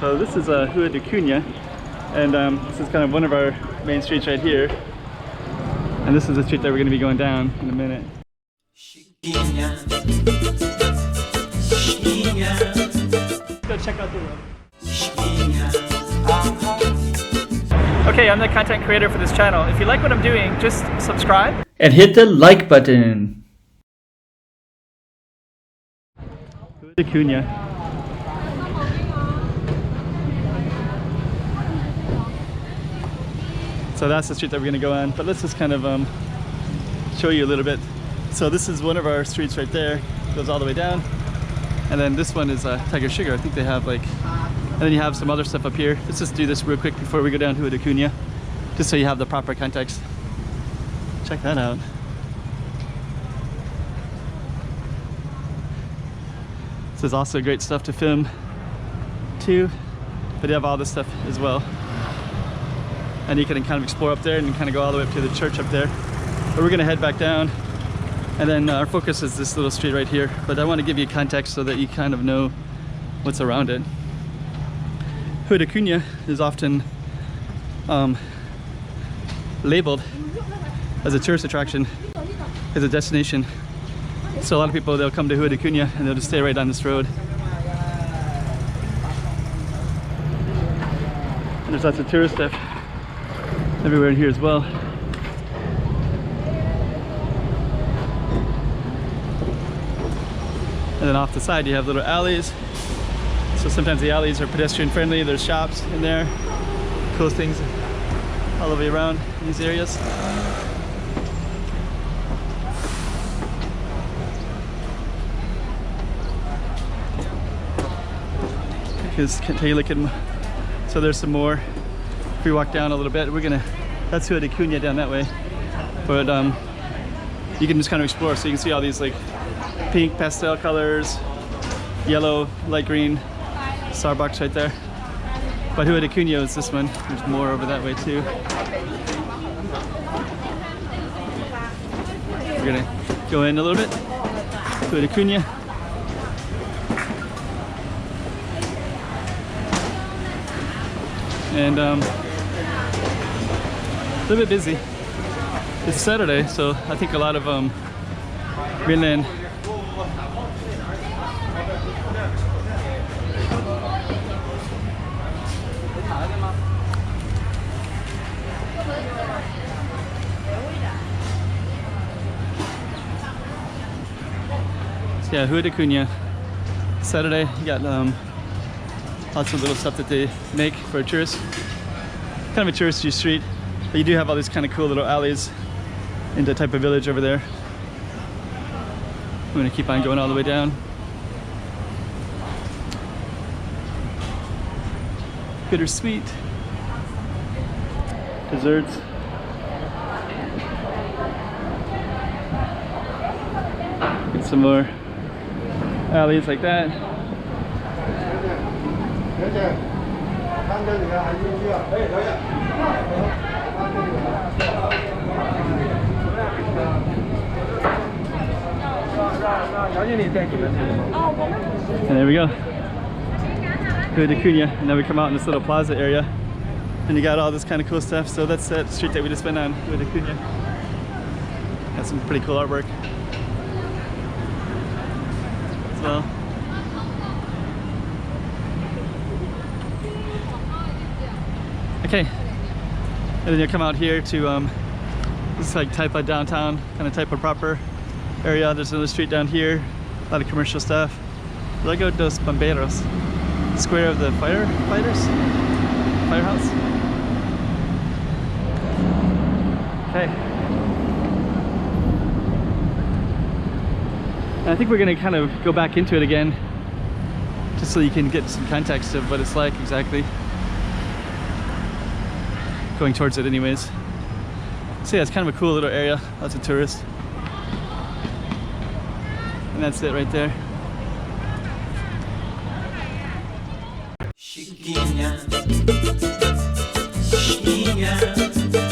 So this is Rua de Cunha, and this is kind of one of our main streets right here. And this is the street that we're going to be going down in a minute. Go check out the road. Okay, I'm the content creator for this channel. If you like what I'm doing, just subscribe and hit the like button. Rua de Cunha. So that's the street that we're going to go on, but let's just kind of show you a little bit. So this is one of our streets right there, it goes all the way down, and then this one is Tiger Sugar. I think they have like, and then you have some other stuff up here. Let's just do this real quick before we go down to Rua de Cunha, just so you have the proper context. Check that out. This is also great stuff to film too, but you have all this stuff as well. And you can kind of explore up there and kind of go all the way up to the church up there. But we're gonna head back down, and then our focus is this little street right here. But I want to give you context so that you kind of know what's around it. Rua de Cunha is often labeled as a tourist attraction, as a destination. So a lot of people, they'll come to Rua de Cunha and they'll just stay right on this road. And there's lots of tourist stuff everywhere in here as well. And then off the side you have little alleys. So sometimes the alleys are pedestrian friendly. There's shops in there, cool things all the way around in these areas. Because can't take a look at them. So there's some more. If we walk down a little bit, we're gonna, that's Rua de Cunha down that way. But you can just kind of explore, so you can see all these like pink pastel colors, yellow, light green, Starbucks right there. But Rua de Cunha is this one. There's more over that way too. We're gonna go in a little bit. Rua de Cunha. And a little bit busy. It's Saturday, so I think a lot of mainland yeah, Rua de Cunha. Saturday, you got lots of little stuff that they make for tourists. Kind of a touristy street, but you do have all these kind of cool little alleys into Taipa village over there. I'm gonna keep on going all the way down. Bittersweet. Desserts. Get some more alleys like that. And there we go. Rua de Cunha. And now we come out in this little plaza area, and you got all this kind of cool stuff. So that's that street that we just went on, Rua de Cunha. Got some pretty cool artwork as well. Okay, and then you come out here to this is like Taipa downtown, kind of Taipa proper area. There's another street down here, a lot of commercial stuff. Lago dos Bombeiros, square of the firefighters, firehouse. Okay, and I think we're gonna kind of go back into it again, just so you can get some context of what it's like exactly. Going towards it anyways. So yeah, it's kind of a cool little area, lots of tourists. And that's it right there. Chiquinha, Chiquinha.